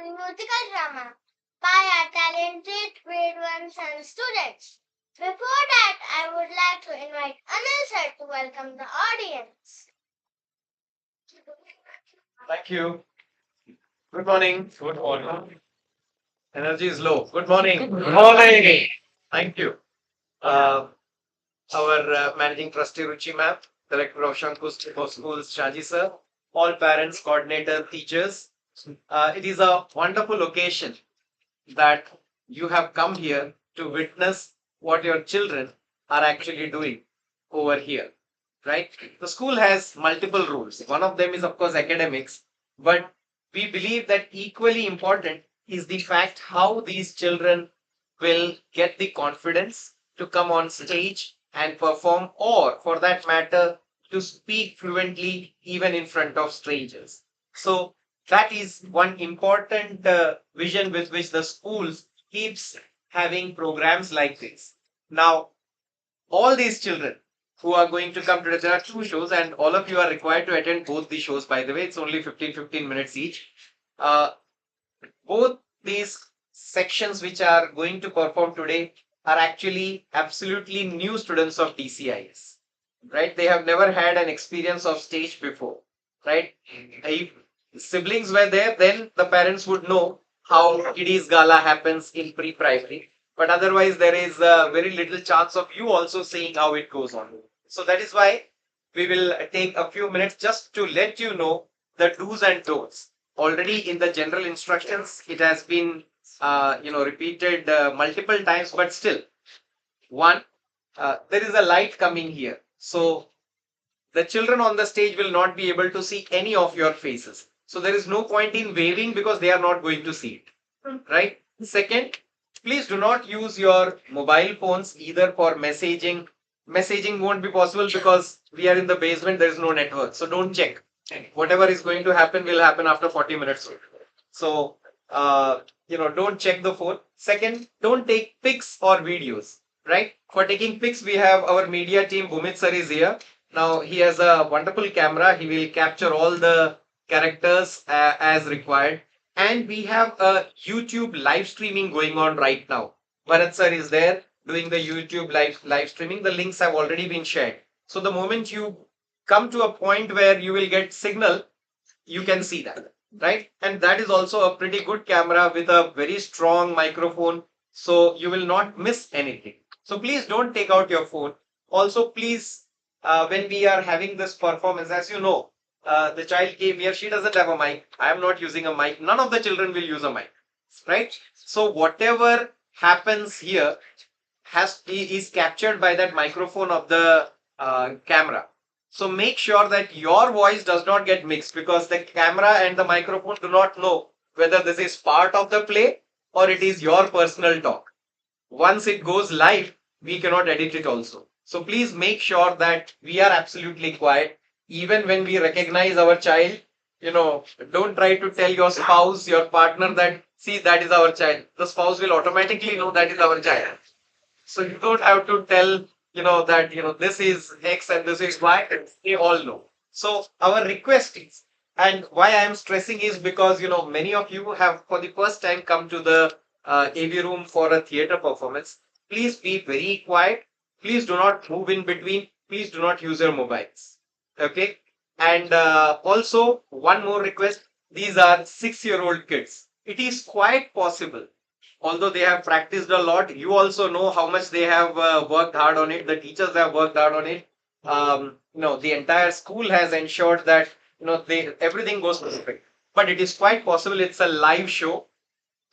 musical drama by our talented grade 1 son students. Before that, I would like to invite Anil sir to welcome the audience. Thank you. Good morning. Good morning. Energy is low. Good morning. Good morning. Thank you. Uh, our managing trustee Ruchi ma'am, director of Shanku Schools Shaji sir, all parents, coordinator, teachers. It is a wonderful occasion that you have come here to witness what your children are actually doing over here, right? The school has multiple rules. One of them is, of course, academics, but we believe that equally important is the fact how these children will get the confidence to come on stage and perform, or for that matter, to speak fluently even in front of strangers. So, that is one important vision with which the schools keeps having programs like this. Now, all these children who are going to come today, there are two shows, and all of you are required to attend both the shows, by the way. It's only 15 minutes each. Uh, both these sections which are going to perform today are actually absolutely new students of DCIS, right? They have never had an experience of stage before, right? If siblings were there, then the parents would know how kiddies gala happens in pre-primary. But otherwise, there is very little chance of you also seeing how it goes on. So that is why we will take a few minutes just to let you know the do's and don'ts. Already in the general instructions, it has been repeated multiple times, but still, one, there is a light coming here. So the children on the stage will not be able to see any of your faces. So there is no point in waving because they are not going to see it. Right? Second, please do not use your mobile phones either for messaging. Messaging won't be possible because we are in the basement, there is no network. So don't check. Whatever is going to happen will happen after 40 minutes. So, don't check the phone. Second, don't take pics or videos, right? For taking pics, we have our media team, Bhumit sir is here. Now, he has a wonderful camera. He will capture all the characters as required. And we have a YouTube live streaming going on right now. Bharat sir is there doing the YouTube live streaming. The links have already been shared. So the moment you come to a point where you will get signal, you can see that, right? And that is also a pretty good camera with a very strong microphone, so you will not miss anything. So please don't take out your phone. Also, please, when we are having this performance, as you know, the child came here, she doesn't have a mic. I am not using a mic. None of the children will use a mic, right? So whatever happens here is captured by that microphone of the camera. So make sure that your voice does not get mixed because the camera and the microphone do not know whether this is part of the play or it is your personal talk. Once it goes live, we cannot edit it also. So please make sure that we are absolutely quiet. Even when we recognize our child, don't try to tell your spouse, your partner that, see, that is our child. The spouse will automatically know that is our child. So you don't have to tell, that, this is X and this is Y. They all know. So our request is, and why I am stressing is because, many of you have for the first time come to the AV room for a theater performance. Please be very quiet. Please do not move in between. Please do not use your mobiles. Okay. And also one more request. These are 6-year-old kids. It is quite possible, although they have practiced a lot, you also know how much they have worked hard on it. The teachers have worked hard on it. The entire school has ensured that everything goes perfect. But it is quite possible it's a live show.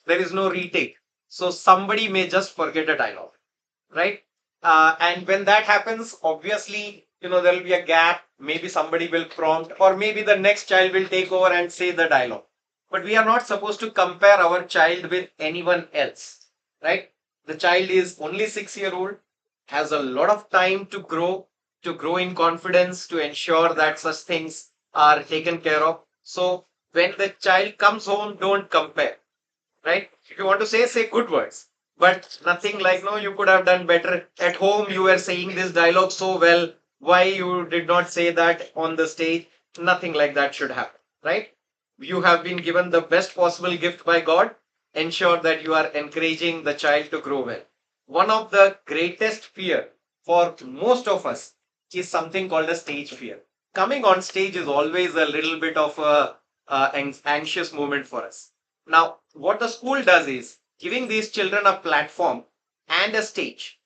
There is no retake, so somebody may just forget a dialogue, right? And when that happens, obviously, there will be a gap. Maybe somebody will prompt, or maybe the next child will take over and say the dialogue. But we are not supposed to compare our child with anyone else, right? The child is only 6 year old, has a lot of time to grow in confidence, to ensure that such things are taken care of. So when the child comes home, don't compare, right? If you want to say good words, but nothing like, no, you could have done better. At home, you were saying this dialogue so well. Why you did not say that on the stage? Nothing like that should happen, right? you have been given the best possible gift by God. Ensure that you are encouraging the child to grow well. One of the greatest fear for most of us is something called a stage fear. Coming on stage is always a little bit of a anxious moment for us. Now, what the school does is giving these children a platform and a stage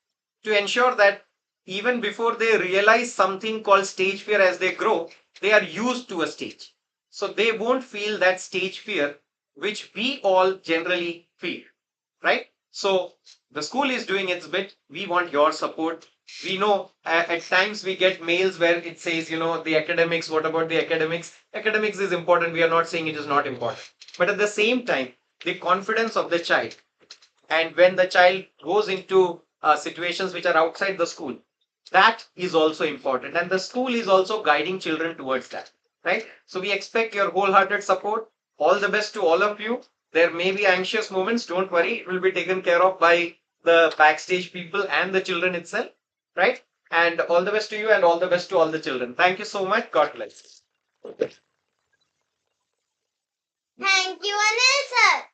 to ensure that even before they realize something called stage fear as they grow, they are used to a stage. So they won't feel that stage fear, which we all generally feel, right? So the school is doing its bit. We want your support. We know at times we get mails where it says, the academics, what about the academics? Academics is important. We are not saying it is not important. But at the same time, the confidence of the child, and when the child goes into situations which are outside the school, that is also important, and the school is also guiding children towards that, right? So we expect your wholehearted support. All the best to all of you. There may be anxious moments, don't worry, it will be taken care of by the backstage people and the children itself, right? And all the best to you, and all the best to all the children. Thank you so much. God bless. Thank you, Anil sir.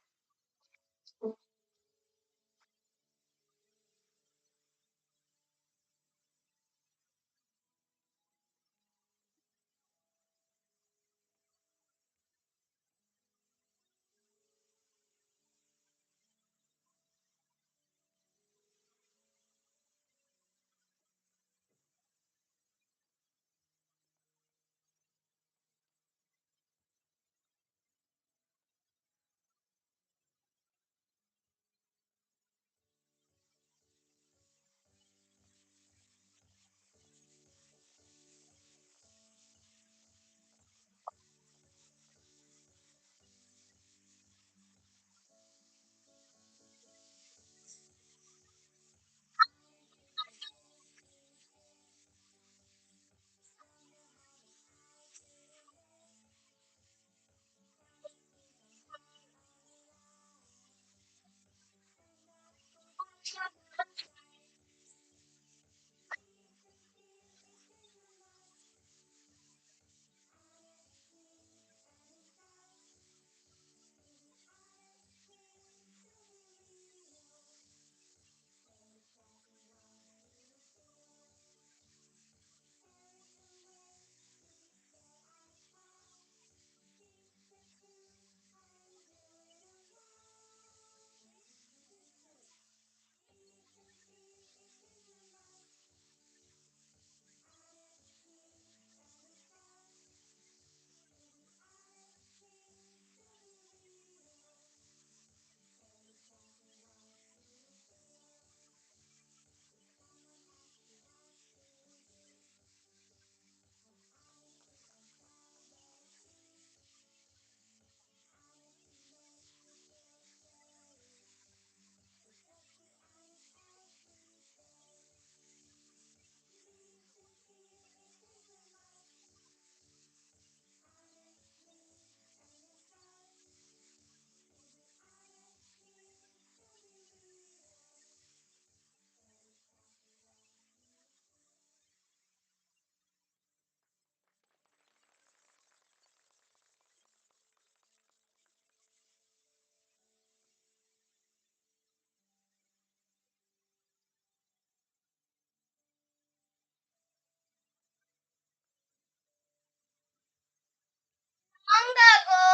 Long ago,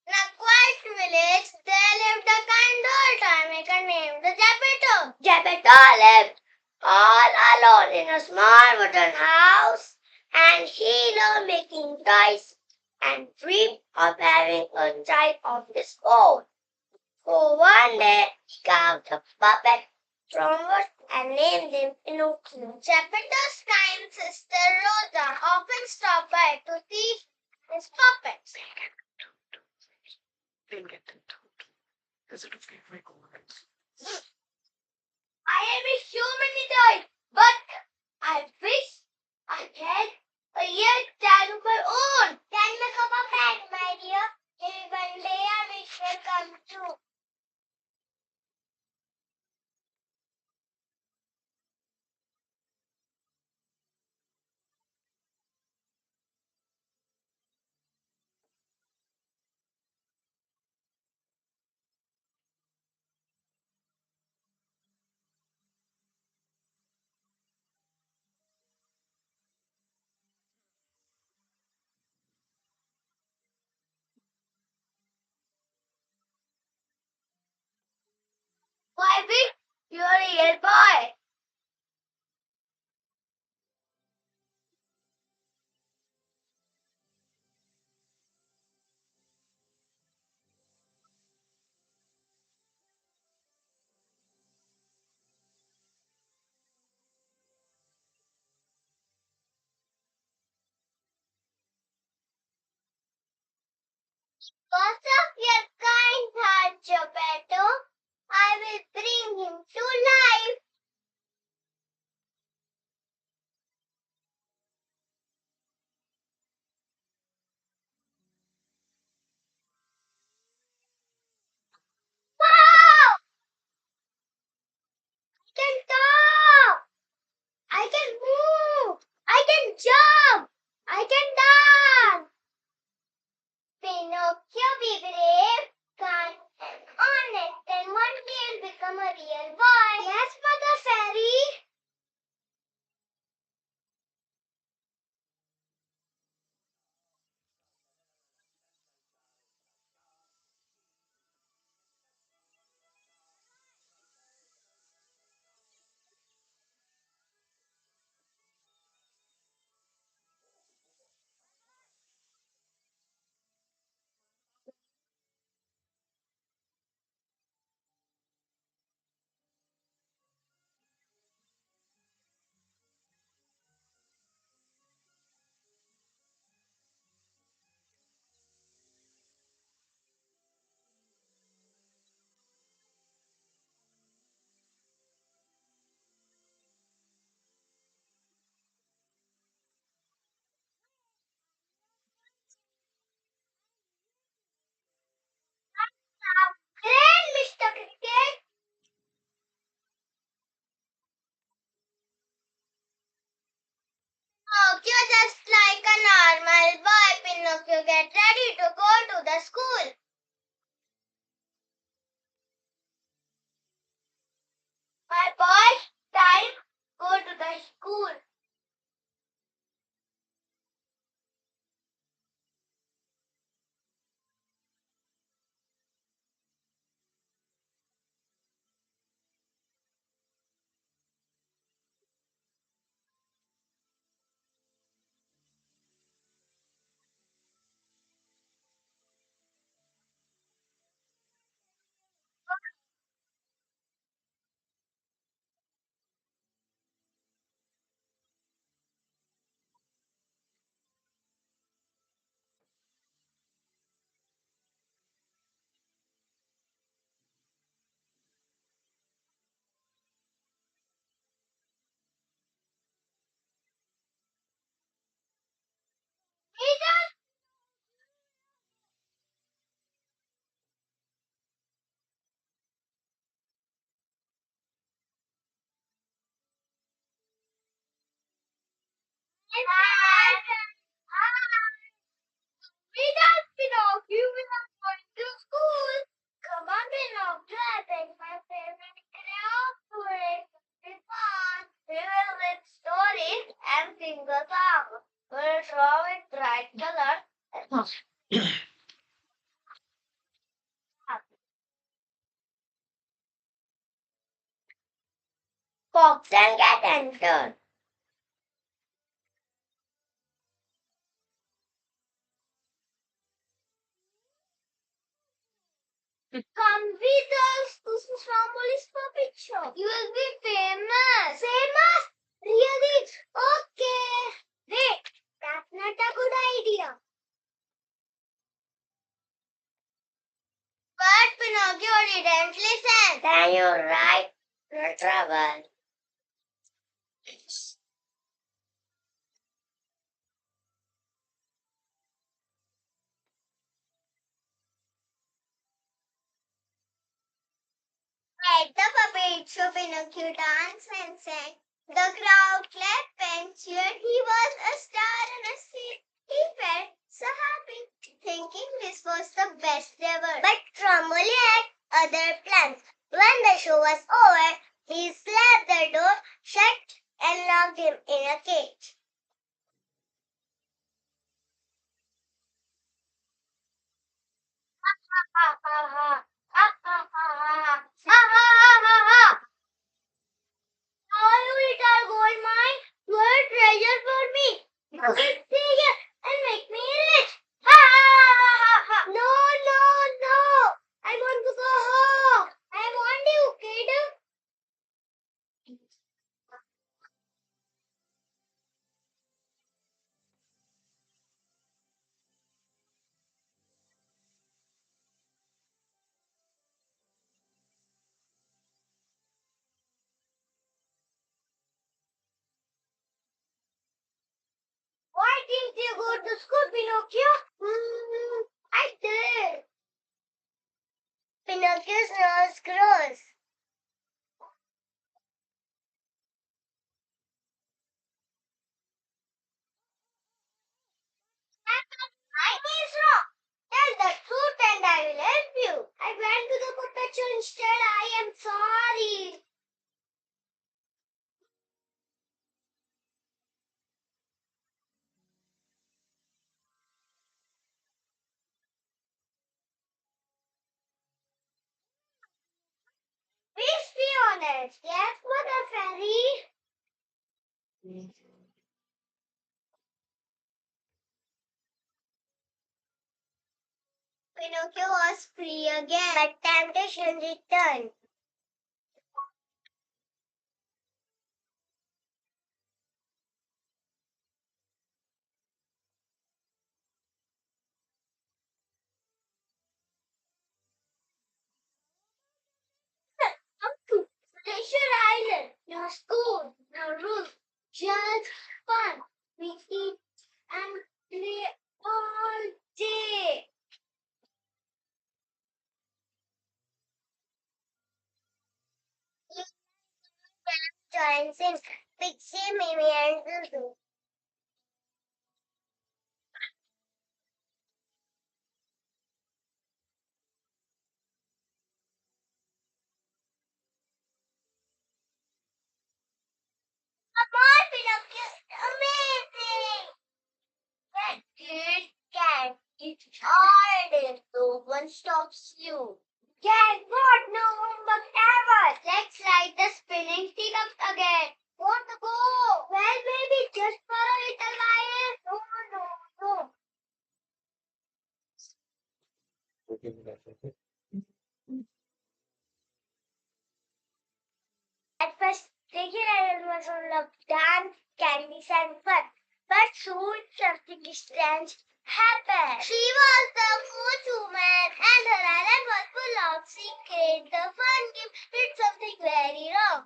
in a quiet village, there lived a kind old toymaker named Gepetto. Gepetto lived all alone in a small wooden house, and he loved making toys and dreamed of having a child of his own. So one day, he carved a puppet from wood and named him Pinocchio. Geppetto's kind sister Rosa often stopped by to see his puppets. I am a human toy, but I wish I had a real child of my own. Can make up a puppet, my dear. Maybe one day our wish will come true. Because of your kind heart, Geppetto, I will bring him to life. Wow! I can talk! I can move! I can jump! I can dance! Pinocchio, be brave, kind, and honest, and one day you'll become a real boy. Yes, Mother Fairy. Great, Mr. Cricket. Pinocchio, just like a normal boy, Pinocchio get ready to go to the school. My boy, time, go to the school. Without Pinocchio, we are going to school. Come on, Pinocchio, I think my favorite craft today. Be fun. We will read stories and sing a song. We'll draw with bright colors. Fox and cat entered. Come with us to Shamoli's puppet show. You will be famous. Famous? Really? Okay. Wait, that's not a good idea. But Pinocchio didn't listen. Then you're right. No trouble. At the puppet show, Pinocchio danced and sang. The crowd clapped and cheered. He was a star on a stage. He felt so happy, thinking this was the best ever. But Stromboli had other plans. When the show was over, he slapped the door shut and locked him in a cage. Ha ha ha! Ha ha ha ha! Ha ha ha ha! All you little gold mine, you are a treasure for me. You can stay here and make me rich. Ha ha ha ha! No, no, no! I want to go home. I want you, kid. didn't you go to school, Pinocchio? I did. Pinocchio's nose grows. Mine is wrong. Tell the truth and I will help you. I went to the puppet show instead. I am sorry. Please be honest. Yes, Mother Fairy. Pinocchio was free again, but temptation returned. Come to Pleasure Island. No school, no rules, just fun. We eat and play all day. Joins in Pixie, Mimi, and Zuzu. Come on, Pinocchio, amazing! That good cat, it's hard. No one stops you. Guess what? No homework ever. Let's ride the spinning teacup again. Want to go? Well, maybe just for a little while. No, no, no. At first, Sticky Island was full of dance, candies, and fun. But soon something strange happened. She was the fourth woman, and her island was full of secrets. The fun game did something very wrong.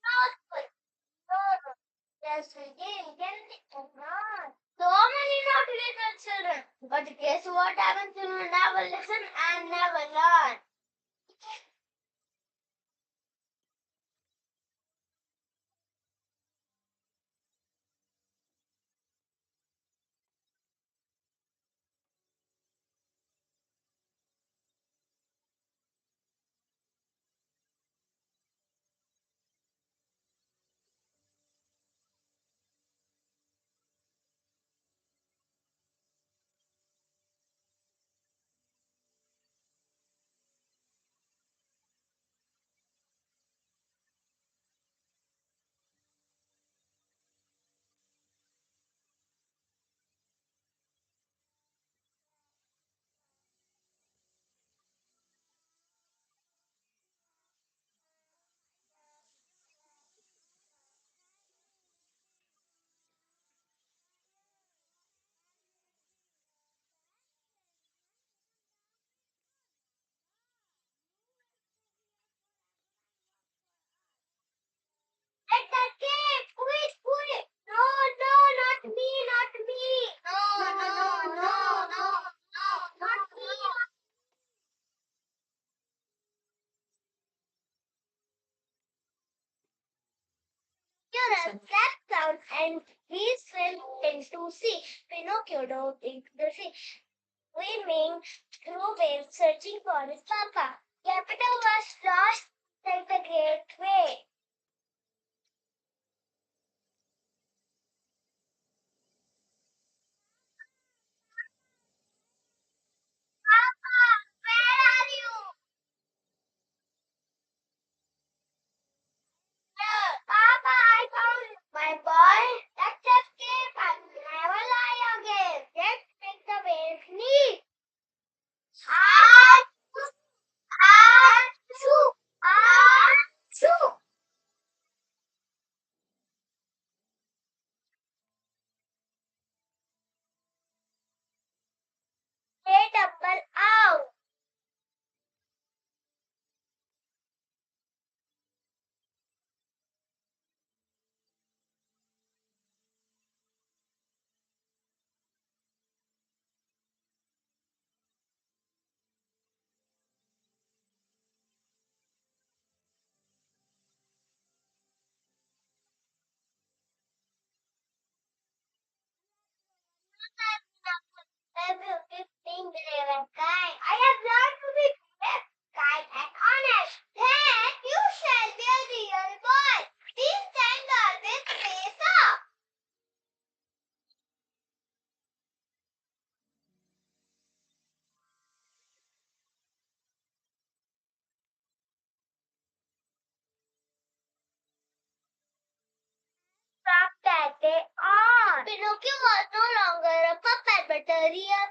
Not good. No, no. Yes, we did. Not. So many not little children. But guess what happens when you never listen and never learn? At the cave! Quick, quick! No, no, not me, not me! No, no, no, no, no, not me! Pinocchio slept down and he fell into sea. Pinocchio dove into the sea, swimming through waves, searching for his papa. Geppetto was lost like the great way. Papa, where are you? Papa, I found you. My boy, let's escape and never lie again. Let's make the waves meet. Achoo! Achoo! Achoo! they are. Pinocchio was no longer a puppet but a real